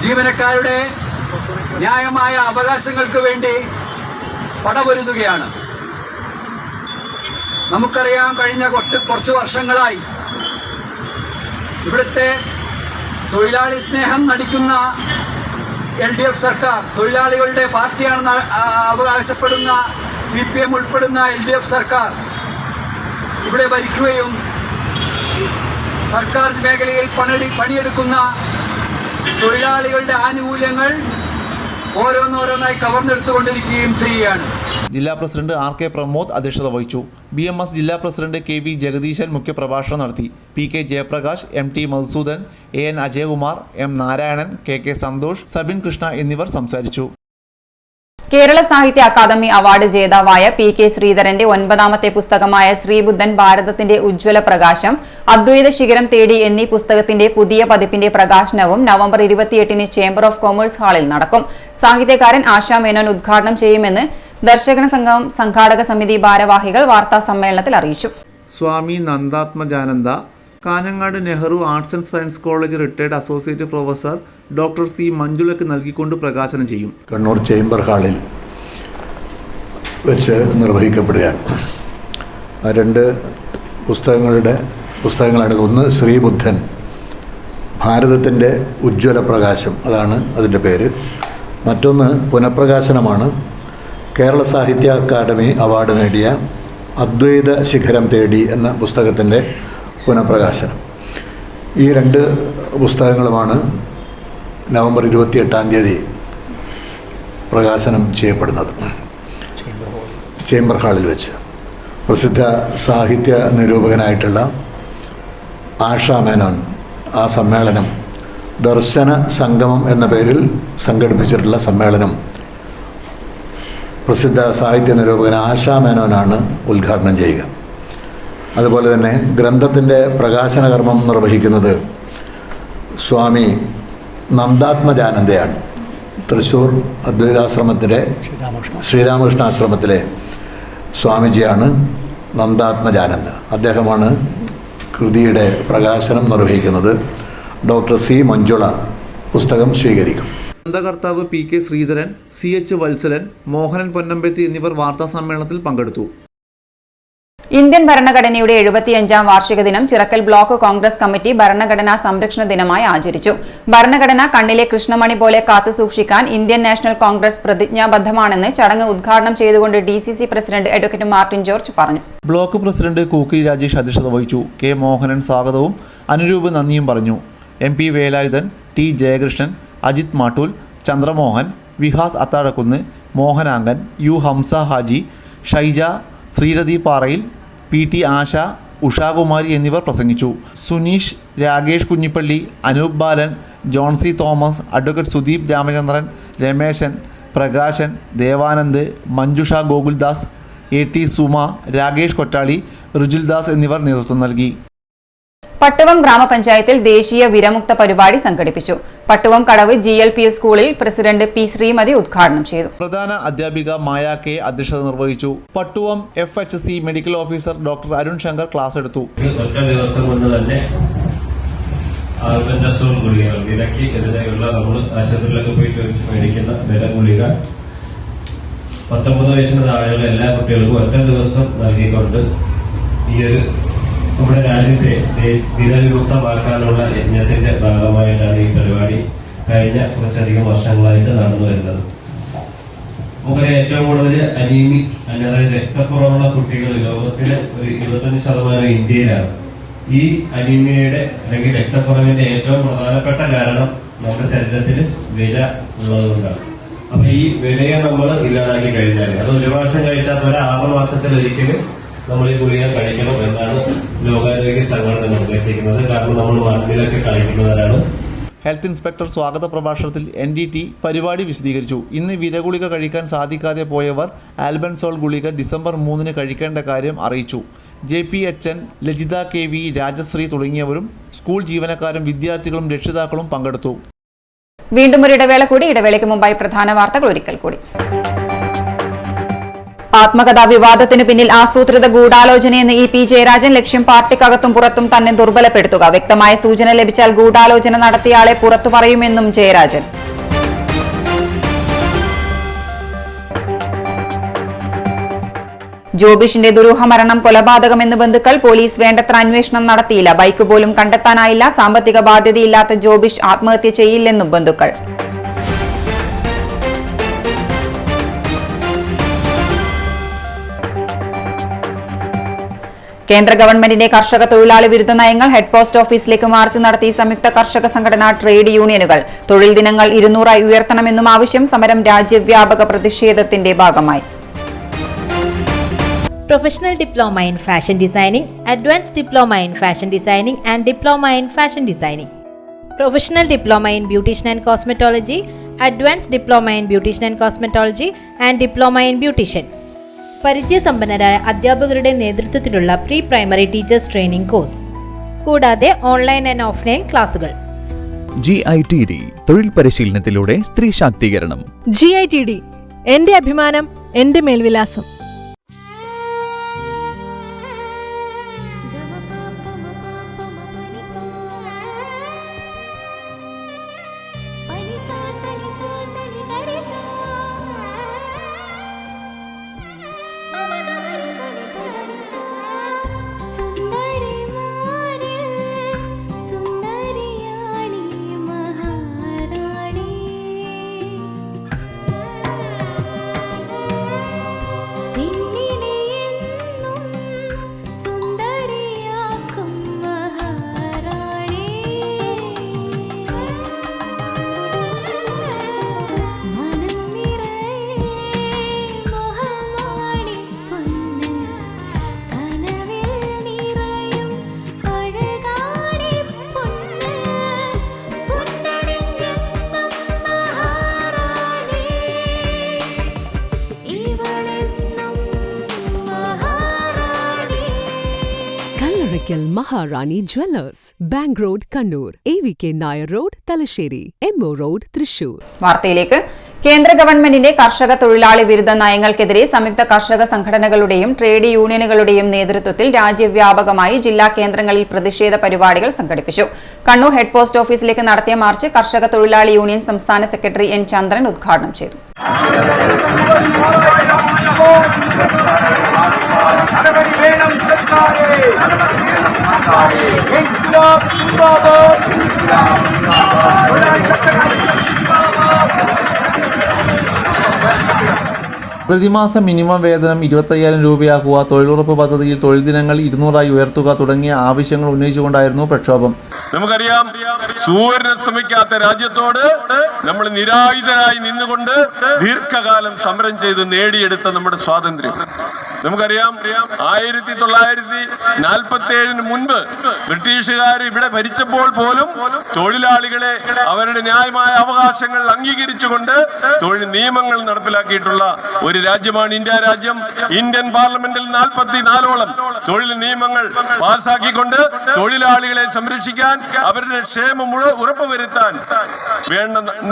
S2: ജീവനക്കാരുടെ ന്യായമായ അവകാശങ്ങൾക്ക് വേണ്ടി പടപൊരുതുകയാണ്. നമുക്കറിയാം, കഴിഞ്ഞ കുറച്ച് വർഷങ്ങളായി ഇവിടുത്തെ തൊഴിലാളി സ്നേഹം നടിക്കുന്ന LDF സർക്കാർ, തൊഴിലാളികളുടെ പാർട്ടിയാണെന്ന് അവകാശപ്പെടുന്ന CPM ഉൾപ്പെടുന്ന LDF സർക്കാർ ഇവിടെ ഭരിക്കുകയും സർക്കാർ മേഖലയിൽ പണിയെടുക്കുന്ന തൊഴിലാളികളുടെ ആനുകൂല്യങ്ങൾ ഓരോന്നോരോന്നായി കവർന്നെടുത്തുകൊണ്ടിരിക്കുകയും ചെയ്യുകയാണ്.
S3: ജില്ലാ പ്രസിഡന്റ് RK പ്രമോദ് അധ്യക്ഷത വഹിച്ചു. BMS ജില്ലാ പ്രസിഡന്റ് KV ജഗദീശൻ മുഖ്യപ്രഭാഷണം നടത്തി. PK Jayaprakash, MT Madhusudan, AN Ajayakumar, M Narayanan, KK Santhosh, Sabin Krishna എന്നിവർ സംസാരിച്ചു.
S1: കേരള സാഹിത്യ അക്കാദമി അവാർഡ് ജേതാവായ PK ശ്രീധരന്റെ 9ാമത്തെ പുസ്തകമായ ശ്രീബുദ്ധൻ ഭാരതത്തിന്റെ ഉജ്ജ്വല പ്രകാശം, അദ്വൈത ശിഖരം തേടി എന്നീ പുസ്തകത്തിന്റെ പുതിയ പതിപ്പിന്റെ പ്രകാശനവും നവംബർ 28-ന് ചേംബർ ഓഫ് കൊമേഴ്സ് ഹാളിൽ നടക്കും. സാഹിത്യകാരൻ ആശാ മേനോൻ ഉദ്ഘാടനം ചെയ്യുമെന്ന് ദർശകന സംഘം സംഘാടക സമിതി ഭാരവാഹികൾ വാർത്താ സമ്മേളനത്തിൽ അറിയിച്ചു.
S3: Swami Nandatmajananda, Kanhangad Nehru arts and science college retired associate professor doctor C മഞ്ജുലക്ക് നൽകിക്കൊണ്ട് പ്രകാശനം ചെയ്യും.
S2: കണ്ണൂർ ചേംബർ ഹാളിൽ വെച്ച് നിർവഹിക്കപ്പെടുകയാണ്. ആ 2 പുസ്തകങ്ങളാണ്. ഒന്ന് ശ്രീബുദ്ധൻ ഭാരതത്തിൻ്റെ ഉജ്ജ്വല പ്രകാശം, അതാണ് അതിൻ്റെ പേര്. മറ്റൊന്ന് പുനഃപ്രകാശനമാണ്. കേരള സാഹിത്യ അക്കാദമി അവാർഡ് നേടിയ അദ്വൈത ശിഖരം തേടി എന്ന പുസ്തകത്തിൻ്റെ പുനഃപ്രകാശനം. ഈ 2 പുസ്തകങ്ങളുമാണ് നവംബർ 28-ാം തീയതി പ്രകാശനം ചെയ്യപ്പെടുന്നത് ചേംബർ ഹാളിൽ വെച്ച്. പ്രസിദ്ധ സാഹിത്യ നിരൂപകനായിട്ടുള്ള ആശാ മേനോൻ ആ സമ്മേളനം, ദർശന സംഗമം എന്ന പേരിൽ സംഘടിപ്പിച്ചിട്ടുള്ള സമ്മേളനം പ്രസിദ്ധ സാഹിത്യ നിരൂപകൻ ആശാ മേനോനാണ് ഉദ്ഘാടനം ചെയ്യുക. അതുപോലെ തന്നെ ഗ്രന്ഥത്തിൻ്റെ പ്രകാശന കർമ്മം നിർവഹിക്കുന്നത് സ്വാമി നന്ദാത്മജാനന്ദയാണ്. തൃശ്ശൂർ അദ്വൈതാശ്രമത്തിലെ ശ്രീരാമകൃഷ്ണ ആശ്രമത്തിലെ സ്വാമിജിയാണ് നന്ദാത്മജാനന്ദ. അദ്ദേഹമാണ് കൃതിയുടെ പ്രകാശനം നിർവഹിക്കുന്നത്. ഡോക്ടർ C മഞ്ജുള പുസ്തകം സ്വീകരിക്കും.
S3: ഗ്രന്ഥകർത്താവ് PK ശ്രീധരൻ, CH വത്സലൻ, മോഹനൻ പൊന്നമ്പത്തി എന്നിവർ വാർത്താ സമ്മേളനത്തിൽ പങ്കെടുത്തു.
S1: ഇന്ത്യൻ ഭരണഘടനയുടെ 75-ാം വാർഷിക ദിനം ചിറക്കൽ ബ്ലോക്ക് കോൺഗ്രസ് കമ്മിറ്റി ഭരണഘടനാ സംരക്ഷണ ദിനമായി ആചരിച്ചു. ഭരണഘടന കണ്ണിലെ കൃഷ്ണമണി പോലെ കാത്തുസൂക്ഷിക്കാൻ ഇന്ത്യൻ നാഷണൽ കോൺഗ്രസ് പ്രതിജ്ഞാബദ്ധമാണെന്ന് ചടങ്ങ് ഉദ്ഘാടനം ചെയ്തുകൊണ്ട് DCC president advocate Martin George പറഞ്ഞു.
S3: ബ്ലോക്ക് പ്രസിഡന്റ് കൂക്കിരി രാജേഷ് അധ്യക്ഷത വഹിച്ചു. കെ മോഹനൻ സ്വാഗതവും അനുരൂപ് നന്ദിയും പറഞ്ഞു. MP Velayudhan, T Jayakrishnan, Ajith Mattool, Chandramohan, വിഹാസ് Athazhakunnu, മോഹനാങ്കൻ, U Hamza Haji, Shaija, ശ്രീരതി പാറയിൽ, PT ആശ, ഉഷാകുമാരി എന്നിവർ പ്രസംഗിച്ചു. Suneesh, Rakesh Kunhippally, Anoop Balan, Johnsy Thomas, advocate Sudeep Ramachandran, Rameshan, Prakashan, Devanand, Manjusha Gokuldas, AT Suma, Rakesh Kottali, Rijuldas എന്നിവർ നേതൃത്വം നൽകി.
S1: പട്ടുവം ഗ്രാമപഞ്ചായത്തിൽ ദേശീയ വിരമുക്ത പരിപാടി സംഘടിപ്പിച്ചു. പട്ടുവം കടവ് GLPS സ്കൂളിൽ പ്രസിഡന്റ് P ശ്രീമതി ഉദ്ഘാടനം ചെയ്തു.
S3: പ്രധാന അധ്യാപിക മായ K അധ്യക്ഷത നിർവഹിച്ചു. Pattuvam FHC medical officer doctor Arun Shankar class എടുത്തു.
S5: ഒറ്റ ദിവസം കൊണ്ട് തന്നെ ആൽബൻഡസോൾ ഗുളികകൾ വിലക്കി എതിരെയുള്ള നമ്മൾ ആശുപത്രിയിലൊക്കെ പോയി ചോദിച്ച് മേടിക്കുന്ന വില ഗുളിക 19 വയസ്സിന് താഴെയുള്ള എല്ലാ കുട്ടികൾക്കും ഒറ്റ ദിവസം നൽകിക്കൊണ്ട് ഈ ഒരു നമ്മുടെ രാജ്യത്തെ വിരവിമുക്തമാക്കാനുള്ള യജ്ഞത്തിന്റെ ഭാഗമായിട്ടാണ് ഈ പരിപാടി കഴിഞ്ഞ കുറച്ചധികം വർഷങ്ങളായിട്ട് നടന്നു വരുന്നത്. നമുക്കറിയാം, ഏറ്റവും കൂടുതൽ അനീമിക് അതായത് രക്തക്കുറവുള്ള കുട്ടികൾ ലോകത്തിലെ ഒരു 25% ഇന്ത്യയിലാണ്. ഈ അനീമിയയുടെ അല്ലെങ്കിൽ രക്തക്കുറവിന്റെ ഏറ്റവും പ്രധാനപ്പെട്ട കാരണം നമ്മുടെ ശരീരത്തിൽ വില ഉള്ളതുകൊണ്ടാണ്. അപ്പൊ ഈ വിലയെ നമ്മൾ ഇല്ലാതാക്കി കഴിഞ്ഞാൽ അത് ഒരു പ്രാവശ്യം കഴിച്ചാൽ പോലെ 6 മാസത്തിലൊരിക്കലും നമ്മൾ ഈ ഗുളിക കഴിക്കണം എന്നാണ് ലോകാരോഗ്യ സംഘടന നിർദ്ദേശിക്കുന്നത്. കാരണം നമ്മൾ മണ്ണിലൊക്കെ കളിക്കുന്നവരാണ്.
S3: ഹെൽത്ത് ഇൻസ്പെക്ടർ സ്വാഗത പ്രഭാഷണത്തിൽ NDT പരിപാടി വിശദീകരിച്ചു. ഇന്ന് വിരഗുളിക കഴിക്കാൻ സാധിക്കാതെ പോയവർ ആൽബൻസോൾ ഗുളിക ഡിസംബർ 3 കഴിക്കേണ്ട കാര്യം അറിയിച്ചു. JPHN, ലജിത KV, രാജശ്രീ തുടങ്ങിയവരും സ്കൂൾ ജീവനക്കാരും വിദ്യാർത്ഥികളും രക്ഷിതാക്കളും പങ്കെടുത്തു.
S1: വീണ്ടും ഒരു ഇടവേള കൂടി. ഇടവേളയ്ക്ക് മുമ്പായി പ്രധാന വാർത്തകൾ ഒരിക്കൽ കൂടി. ആത്മകഥാ വിവാദത്തിന് പിന്നിൽ ആസൂത്രിത ഗൂഢാലോചനയെന്ന് EP ജയരാജൻ. ലക്ഷ്യം പാർട്ടിക്കകത്തും പുറത്തും തന്നെ ദുർബലപ്പെടുത്തുക. വ്യക്തമായ സൂചന ലഭിച്ചാൽ ഗൂഢാലോചന നടത്തിയയാളെ പുറത്തു പറയുമെന്നും ജയരാജൻ. ജോബിഷിന്റെ ദുരൂഹ മരണം കൊലപാതകമെന്ന് ബന്ധുക്കൾ. പോലീസ് വേണ്ടത്ര അന്വേഷണം നടത്തിയില്ല. ബൈക്ക് പോലും കണ്ടെത്താനായില്ല. സാമ്പത്തിക ബാധ്യതയില്ലാത്ത ജോബിഷ് ആത്മഹത്യ ചെയ്യില്ലെന്നും ബന്ധുക്കൾ. കേന്ദ്ര ഗവൺമെന്റിന്റെ കർഷക തൊഴിലാളി വിരുദ്ധ നയങ്ങൾ. ഹെഡ് പോസ്റ്റ് ഓഫീസിലേക്ക് മാർച്ച് നടത്തി സംയുക്ത കർഷക സംഘടന ട്രേഡ് യൂണിയനുകൾ. തൊഴിൽ ദിനങ്ങൾ 200 ഉയർത്തണമെന്നും ആവശ്യം. സമരം രാജ്യവ്യാപക പ്രതിഷേധത്തിന്റെ ഭാഗമായി.
S7: Professional diploma in fashion designing, advance diploma in fashion designing and diploma in fashion designing. Professional diploma in beautician and cosmetology, advance diploma in beautician and cosmetology and diploma in beautician. പരിചയസമ്പന്നരായ അധ്യാപകരുടെ നേതൃത്വത്തിലുള്ള pre primary teachers training course, കൂടാതെ ഓൺലൈൻ ആൻഡ് ഓഫ്ലൈൻ ക്ലാസുകൾ.
S8: GITD തൊഴിൽ പരിശീലനത്തിലൂടെ സ്ത്രീ ശാക്തീകരണം.
S9: GITD എന്റെ അഭിമാനം, എന്റെ മേൽവിലാസം.
S10: Maharani Jewellers, Bank Road, Kannur, AVK Nair Road, Talasheri, MO Road, Thrissur.
S1: വാർത്തയിലേക്ക്. കേന്ദ്ര ഗവൺമെന്റിന്റെ കർഷക തൊഴിലാളി വിരുദ്ധ നയങ്ങൾക്കെതിരെ സംയുക്ത കർഷക സംഘടനകളുടെയും ട്രേഡ് യൂണിയനുകളുടെയും നേതൃത്വത്തിൽ രാജ്യവ്യാപകമായി ജില്ലാ കേന്ദ്രങ്ങളിൽ പ്രതിഷേധ പരിപാടികൾ സംഘടിപ്പിച്ചു. കണ്ണൂർ ഹെഡ് പോസ്റ്റ് ഓഫീസിലേക്ക് നടത്തിയ മാർച്ച് കർഷക തൊഴിലാളി യൂണിയൻ സംസ്ഥാന സെക്രട്ടറി N ചന്ദ്രൻ ഉദ്ഘാടനം ചെയ്തു.
S14: നടപടി വേണം
S3: പ്രതിമാസ മിനിമം വേതനം 25,000 രൂപയാക്കുക, തൊഴിലുറപ്പ് പദ്ധതിയിൽ തൊഴിൽ ദിനങ്ങൾ 200 ഉയർത്തുക തുടങ്ങിയ ആവശ്യങ്ങൾ ഉന്നയിച്ചുകൊണ്ടായിരുന്നു പ്രക്ഷോഭം.
S14: നമുക്കറിയാം, സൂര്യനെ ശ്രമിക്കാത്ത രാജ്യത്തോട് നമ്മൾ നിരായുധരായി നിന്നുകൊണ്ട് ദീർഘകാലം സമരം ചെയ്ത് നേടിയെടുത്ത നമ്മുടെ സ്വാതന്ത്ര്യം നമുക്കറിയാം. 1947 മുൻപ് ബ്രിട്ടീഷുകാർ ഇവിടെ ഭരിച്ചപ്പോൾ പോലും തൊഴിലാളികളെ അവരുടെ ന്യായമായ അവകാശങ്ങൾ അംഗീകരിച്ചുകൊണ്ട് തൊഴിൽ നിയമങ്ങൾ നടപ്പിലാക്കിയിട്ടുള്ള ഒരു രാജ്യമാണ് ഇന്ത്യ രാജ്യം. ഇന്ത്യൻ പാർലമെന്റിൽ 44ഓളം തൊഴിൽ നിയമങ്ങൾ പാസാക്കിക്കൊണ്ട് തൊഴിലാളികളെ സംരക്ഷിക്കാൻ, അവരുടെ ക്ഷേമം ഉറപ്പുവരുത്താൻ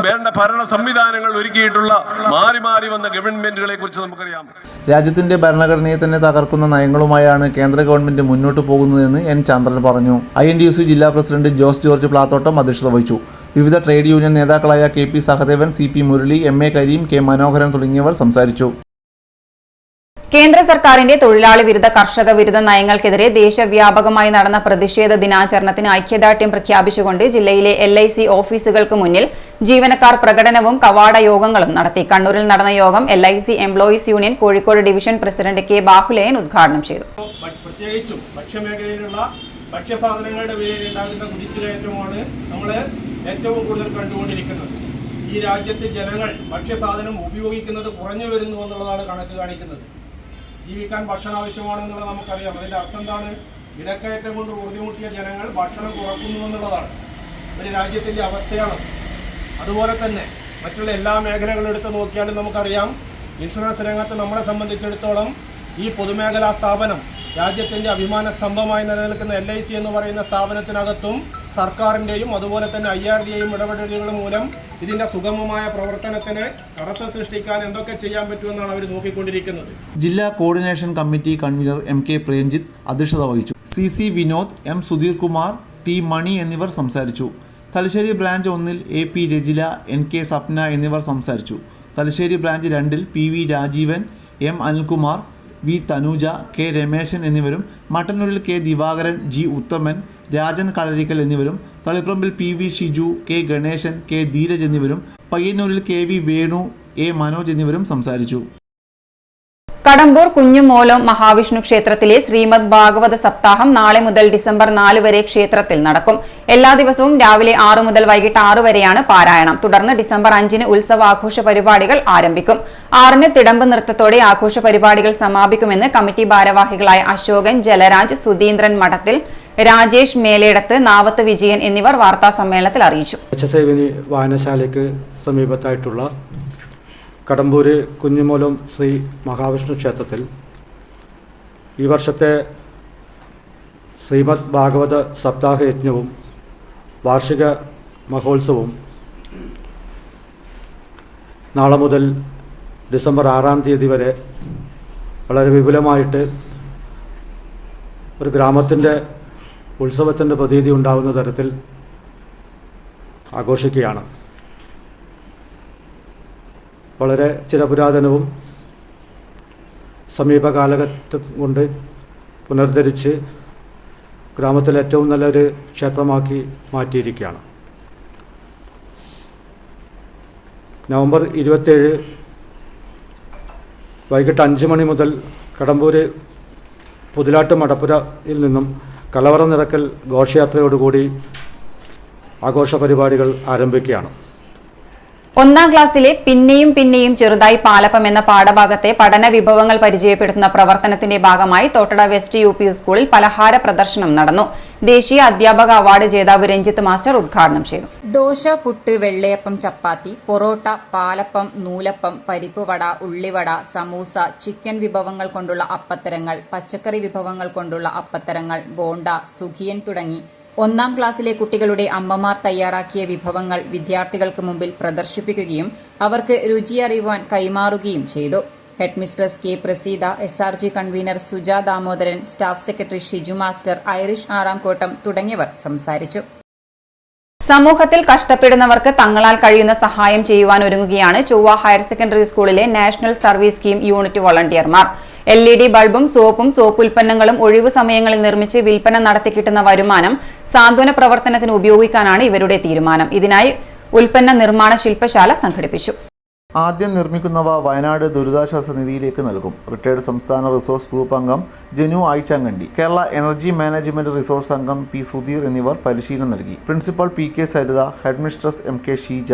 S14: വേണ്ട ഭരണ സംവിധാനങ്ങൾ ഒരുക്കിയിട്ടുള്ള മാറി മാറി വന്ന ഗവൺമെന്റുകളെ കുറിച്ച് നമുക്കറിയാം.
S3: രാജ്യത്തിന്റെ ഭരണഘടനയെ തന്നെ തകർക്കുന്ന നയങ്ങളുമായാണ് കേന്ദ്ര ഗവൺമെന്റ് മുന്നോട്ട് പോകുന്നതെന്ന് എൻ ചന്ദ്രൻ പറഞ്ഞു. INTUC ജില്ലാ പ്രസിഡന്റ് ജോസ് ജോർജ് പ്ലാത്തോട്ടം അധ്യക്ഷത വഹിച്ചു. വിവിധ ട്രേഡ് യൂണിയൻ നേതാക്കളായ KP Sahadevan, CP Murali, MA Kareem, K Manoharan തുടങ്ങിയവർ സംസാരിച്ചു.
S1: കേന്ദ്ര സർക്കാരിന്റെ തൊഴിലാളി വിരുദ്ധ കർഷക വിരുദ്ധ നയങ്ങൾക്കെതിരെ ദേശവ്യാപകമായി നടന്ന പ്രതിഷേധ ദിനാചരണത്തിന് ഐക്യദാർഢ്യം പ്രഖ്യാപിച്ചുകൊണ്ട് ജില്ലയിലെ LIC ഓഫീസുകൾക്ക് മുന്നിൽ ജീവനക്കാർ പ്രകടനവും കവാട യോഗങ്ങളും നടത്തി. കണ്ണൂരിൽ നടന്ന യോഗം LIC employees union Kozhikode division president K Bahuleyan ഉദ്ഘാടനം ചെയ്തു.
S15: പ്രത്യേകിച്ചും ഭക്ഷ്യമേഖലയിലുള്ള ഭക്ഷ്യസാധനങ്ങളുടെ വിലയിലുണ്ടാകുന്ന കുതിച്ചുകയറ്റമാണ് നമ്മൾ ഏറ്റവും കൂടുതൽ കണ്ടുകൊണ്ടിരിക്കുന്നത്. ഈ രാജ്യത്തെ ജനങ്ങൾ ഭക്ഷ്യസാധനം ഉപയോഗിക്കുന്നത് കുറഞ്ഞു വരുന്നു എന്നുള്ളതാണ് കണക്ക് കാണിക്കുന്നത്. ജീവിക്കാൻ ഭക്ഷണം ആവശ്യമാണെന്നുള്ളത് നമുക്കറിയാം. അതിൻ്റെ അർത്ഥം എന്താണ്? വിലക്കയറ്റം കൊണ്ട് ബുദ്ധിമുട്ടിയ ജനങ്ങൾ ഭക്ഷണം കുറക്കുന്നു എന്നുള്ളതാണ് ഒരു രാജ്യത്തിൻ്റെ അവസ്ഥയാണ്. അതുപോലെ തന്നെ മറ്റുള്ള എല്ലാ മേഖലകളും എടുത്ത് നോക്കിയാലും നമുക്കറിയാം, ഇൻഷുറൻസ് രംഗത്ത് നമ്മളെ സംബന്ധിച്ചിടത്തോളം ഈ പൊതുമേഖലാ സ്ഥാപനം രാജ്യത്തിൻ്റെ അഭിമാന സ്തംഭമായി നിലനിൽക്കുന്ന LIC എന്ന് പറയുന്ന സ്ഥാപനത്തിനകത്തും സർക്കാരിൻ്റെയും അതുപോലെ തന്നെ IRDAയും ഇടപെടലുകൾ മൂലം ഇതിൻ്റെ സുഗമമായ പ്രവർത്തനത്തിന് തടസ്സം സൃഷ്ടിക്കാൻ എന്തൊക്കെ ചെയ്യാൻ പറ്റുമെന്നാണ് അവർ നോക്കിക്കൊണ്ടിരിക്കുന്നത്.
S3: ജില്ലാ coordination committee convener MK Premjith അധ്യക്ഷത വഹിച്ചു. CC Vinod, M Sudheer Kumar, T Mani എന്നിവർ സംസാരിച്ചു. Thalassery branch 1 AP Rajila, NK Sapna എന്നിവർ സംസാരിച്ചു. Thalassery branch 2 PV Rajeevan, M Anilkumar, V Thanuja, K Rameshan എന്നിവരും, മട്ടന്നൂരിൽ K ദിവാകരൻ, G ഉത്തമൻ, രാജൻ കളരിക്കൽ എന്നിവരും, തളിപ്പറമ്പിൽ PV Shiju, K Ganesan, K Dheeraj എന്നിവരും, പയ്യന്നൂരിൽ KV വേണു, A മനോജ് എന്നിവരും സംസാരിച്ചു.
S1: കടമ്പൂർ കുഞ്ഞുമോലം മഹാവിഷ്ണു ക്ഷേത്രത്തിലെ ശ്രീമദ് ഭാഗവത സപ്താഹം നാളെ മുതൽ ഡിസംബർ 4 വരെ ക്ഷേത്രത്തിൽ നടക്കും. എല്ലാ ദിവസവും രാവിലെ 6 മുതൽ വൈകിട്ട് 6 വരെയാണ് പാരായണം. തുടർന്ന് ഡിസംബർ 5-ന് ഉത്സവാഘോഷ പരിപാടികൾ ആരംഭിക്കും. 6-ന് തിടമ്പ് നൃത്തത്തോടെ ആഘോഷ പരിപാടികൾ സമാപിക്കുമെന്ന് കമ്മിറ്റി ഭാരവാഹികളായ അശോകൻ, ജലരാജ്, സുധീന്ദ്രൻ മഠത്തിൽ, രാജേഷ് മേലേടത്ത്, നാവത്ത് വിജയൻ എന്നിവർ വാർത്താ സമ്മേളനത്തിൽ അറിയിച്ചു.
S4: വായനശാലയ്ക്ക് സമീപത്തായിട്ടുള്ള കടമ്പൂര് കുഞ്ഞുമോലം ശ്രീ മഹാവിഷ്ണു ക്ഷേത്രത്തിൽ ഈ വർഷത്തെ ശ്രീമദ് ഭാഗവത സപ്താഹ യജ്ഞവും വാർഷിക മഹോത്സവവും നാളെ മുതൽ ഡിസംബർ 6-ാം തീയതി വരെ വളരെ വിപുലമായിട്ട് ഒരു ഗ്രാമത്തിൻ്റെ ഉത്സവത്തിൻ്റെ പ്രതീതി ഉണ്ടാകുന്ന തരത്തിൽ ആഘോഷിക്കുകയാണ്. വളരെ ചിരപുരാതനവും സമീപ കാലഘട്ടം കൊണ്ട് പുനർദ്ധരിച്ച് ഗ്രാമത്തിൽ ഏറ്റവും നല്ലൊരു ക്ഷേത്രമാക്കി മാറ്റിയിരിക്കുകയാണ്. നവംബർ 27 വൈകിട്ട് 5 മണി മുതൽ കടമ്പൂര് പുതിലാട്ട് മടപ്പുരയിൽ നിന്നും കലവറ നിറക്കൽ ഘോഷയാത്രയോടുകൂടി ആഘോഷ പരിപാടികൾ ആരംഭിക്കുകയാണ്.
S1: 1-ാം ക്ലാസ്സിലെ പിന്നെയും പിന്നെയും ചെറുതായി പാലപ്പം എന്ന പാഠഭാഗത്തെ പഠന വിഭവങ്ങൾ പരിചയപ്പെടുത്തുന്ന പ്രവർത്തനത്തിന്റെ ഭാഗമായി തോട്ടട വെസ്റ്റ് UP സ്കൂളിൽ പലഹാര പ്രദർശനം നടന്നു. ദേശീയ അധ്യാപക അവാർഡ് ജേതാവ് രഞ്ജിത്ത് മാസ്റ്റർ ഉദ്ഘാടനം ചെയ്തു. ദോശ, പുട്ട്, വെള്ളയപ്പം, ചപ്പാത്തി, പൊറോട്ട, പാലപ്പം, നൂലപ്പം, പരിപ്പ് വട, ഉള്ളിവട, സമൂസ, ചിക്കൻ വിഭവങ്ങൾ കൊണ്ടുള്ള അപ്പത്തരങ്ങൾ, പച്ചക്കറി വിഭവങ്ങൾ കൊണ്ടുള്ള അപ്പത്തരങ്ങൾ, ബോണ്ട, സുഖിയൻ തുടങ്ങി 1-ാം ക്ലാസ്സിലെ കുട്ടികളുടെ അമ്മമാർ തയ്യാറാക്കിയ വിഭവങ്ങൾ വിദ്യാർത്ഥികൾക്ക് മുമ്പിൽ പ്രദർശിപ്പിക്കുകയും അവർക്ക് രുചി അറിയുവാൻ കൈമാറുകയും ചെയ്തു. Head mistress K Praseetha, SRG convener Suja Damodaran, staff secretary Shiju master, Irish Aramkottam തുടങ്ങിയവർ സംസാരിച്ചു. സമൂഹത്തിൽ കഷ്ടപ്പെടുന്നവർക്ക് തങ്ങളാൽ കഴിയുന്ന സഹായം ചെയ്യുവാൻ ഒരുങ്ങുകയാണ് ചൊവ്വ ഹയർ സെക്കൻഡറി സ്കൂളിലെ നാഷണൽ സർവീസ് സ്കീം യൂണിറ്റ് വോളണ്ടിയർമാർ. LED ബൾബും സോപ്പും സോപ്പ് ഉൽപ്പന്നങ്ങളും ഒഴിവു സമയങ്ങളിൽ നിർമ്മിച്ച് വിൽപ്പന നടത്തി കിട്ടുന്ന വരുമാനം സാന്ത്വന പ്രവർത്തനത്തിന് ഉപയോഗിക്കാനാണ് ഇവരുടെ തീരുമാനം. ഇതിനായി ഉൽപ്പന്ന നിർമ്മാണ ശില്പശാല സംഘടിപ്പിച്ചു.
S3: ആദ്യം നിർമ്മിക്കുന്നവ വയനാട് ദുരിതാശ്വാസ നിധിയിലേക്ക് നൽകും. റിട്ടയർഡ് സംസ്ഥാന റിസോഴ്സ് ഗ്രൂപ്പ് അംഗം Janu Ayichankandy, Kerala energy management resource അംഗം പി സുധീർ എന്നിവർ പരിശീലനം നൽകി. Principal P K Saritha, headmistress M K Sheeja,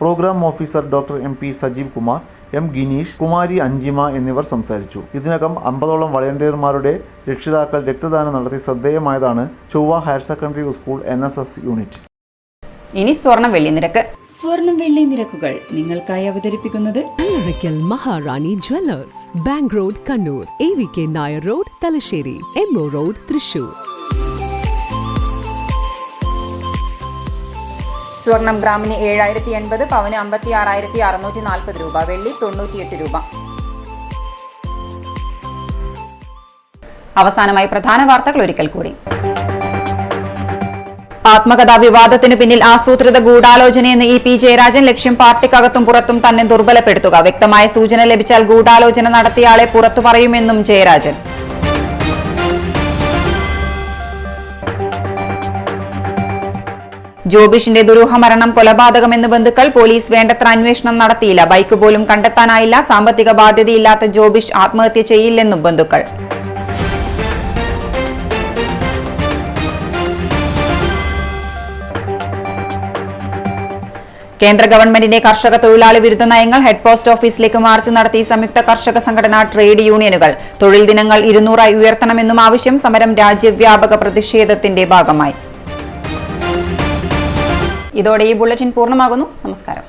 S3: programme officer doctor M P Sajeev Kumar, M Gineesh, കുമാരി അഞ്ജിമ എന്നിവർ സംസാരിച്ചു. ഇതിനകം 50ഓളം വളണ്ടിയർമാരുടെ രക്ഷിതാക്കൾ രക്തദാനം നടത്തി ശ്രദ്ധേയമായതാണ് Chovva higher secondary school NSS unit.
S1: ഇനി സ്വർണം വെള്ളി നിരക്ക്.
S16: സ്വർണം വെള്ളി നിരക്കുകൾ നിങ്ങൾക്കായി അവതരിപ്പിക്കുന്നത്
S10: Kallarakkal Maharani jewellers, bank road Kannur, AVK Nair road Thalassery, MO road Thrissur.
S1: സ്വർണം ഗ്രാമിന് 7080, പവന് 56,640 രൂപ, വെള്ളി 98 രൂപ. അവസാനമായി പ്രധാന വാർത്തകൾ ഒരിക്കൽ കൂടി. ആത്മകഥാ വിവാദത്തിനു പിന്നിൽ ആസൂത്രിത ഗൂഢാലോചനയെന്ന് EP ജയരാജൻ. ലക്ഷ്യം പാർട്ടിക്കകത്തും പുറത്തും തന്നെ ദുർബലപ്പെടുത്തുക. വ്യക്തമായ സൂചന ലഭിച്ചാൽ ഗൂഢാലോചന നടത്തിയയാളെ പുറത്തു പറയുമെന്നും ജയരാജൻ. ജോബിഷിന്റെ ദുരൂഹമരണം കൊലപാതകമെന്ന് ബന്ധുക്കൾ. പോലീസ് വേണ്ടത്ര അന്വേഷണം നടത്തിയില്ല. ബൈക്ക് പോലും കണ്ടെത്താനായില്ല. സാമ്പത്തിക ബാധ്യതയില്ലാത്ത ജോബിഷ് ആത്മഹത്യ ചെയ്യില്ലെന്നും ബന്ധുക്കൾ. കേന്ദ്ര ഗവൺമെന്റിന്റെ കർഷക തൊഴിലാളി വിരുദ്ധ നയങ്ങൾ. ഹെഡ് പോസ്റ്റ് ഓഫീസിലേക്ക് മാർച്ച് നടത്തി സംയുക്ത കർഷക സംഘടന, ട്രേഡ് യൂണിയനുകൾ. തൊഴിൽ ദിനങ്ങൾ 200 ഉയർത്തണമെന്നും ആവശ്യം. സമരം രാജ്യവ്യാപക പ്രതിഷേധത്തിന്റെ ഭാഗമായി. ഇതോടെ ഈ ബുള്ളറ്റിൻ പൂർണ്ണമാകുന്നു. നമസ്കാരം.